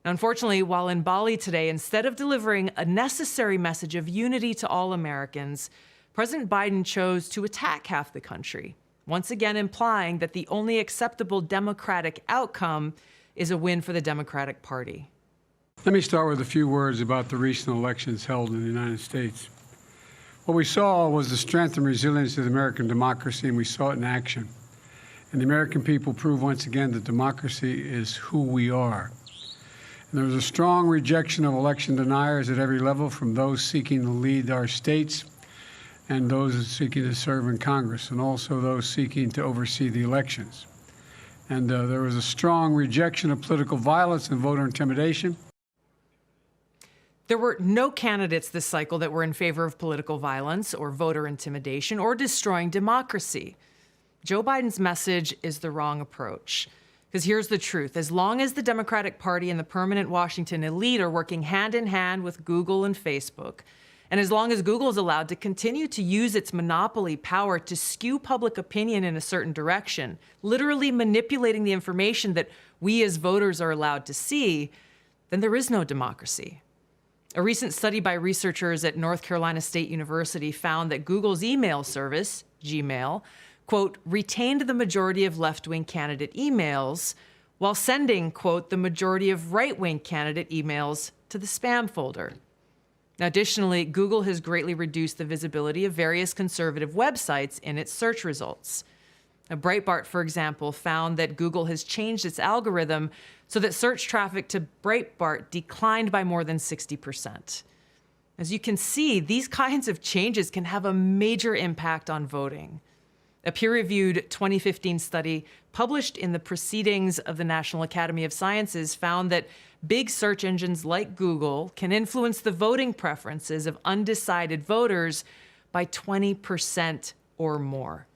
Unfortunately, while in Bali today, instead of delivering a necessary message of unity to all Americans, President Biden chose to attack half the country, once again implying that the only acceptable Democratic outcome is a win for the Democratic Party. Let me start with a few words about the recent elections held in the United States. What we saw was the strength and resilience of the American democracy, and we saw it in action. And the American people proved once again that democracy is who we are. And there was a strong rejection of election deniers at every level, from those seeking to lead our states and those seeking to serve in Congress, and also those seeking to oversee the elections. And there was a strong rejection of political violence and voter intimidation. There were no candidates this cycle that were in favor of political violence or voter intimidation or destroying democracy. Joe Biden's message is the wrong approach. Because here's the truth. As long as the Democratic Party and the permanent Washington elite are working hand in hand with Google and Facebook, and as long as Google is allowed to continue to use its monopoly power to skew public opinion in a certain direction, literally manipulating the information that we as voters are allowed to see, then there is no democracy. A recent study by researchers at North Carolina State University found that Google's email service, Gmail, quote, retained the majority of left-wing candidate emails while sending, quote, the majority of right-wing candidate emails to the spam folder. Now, additionally, Google has greatly reduced the visibility of various conservative websites in its search results. Now, Breitbart, for example, found that Google has changed its algorithm so that search traffic to Breitbart declined by more than 60%. As you can see, these kinds of changes can have a major impact on voting. A peer-reviewed 2015 study published in the Proceedings of the National Academy of Sciences found that big search engines like Google can influence the voting preferences of undecided voters by 20% or more.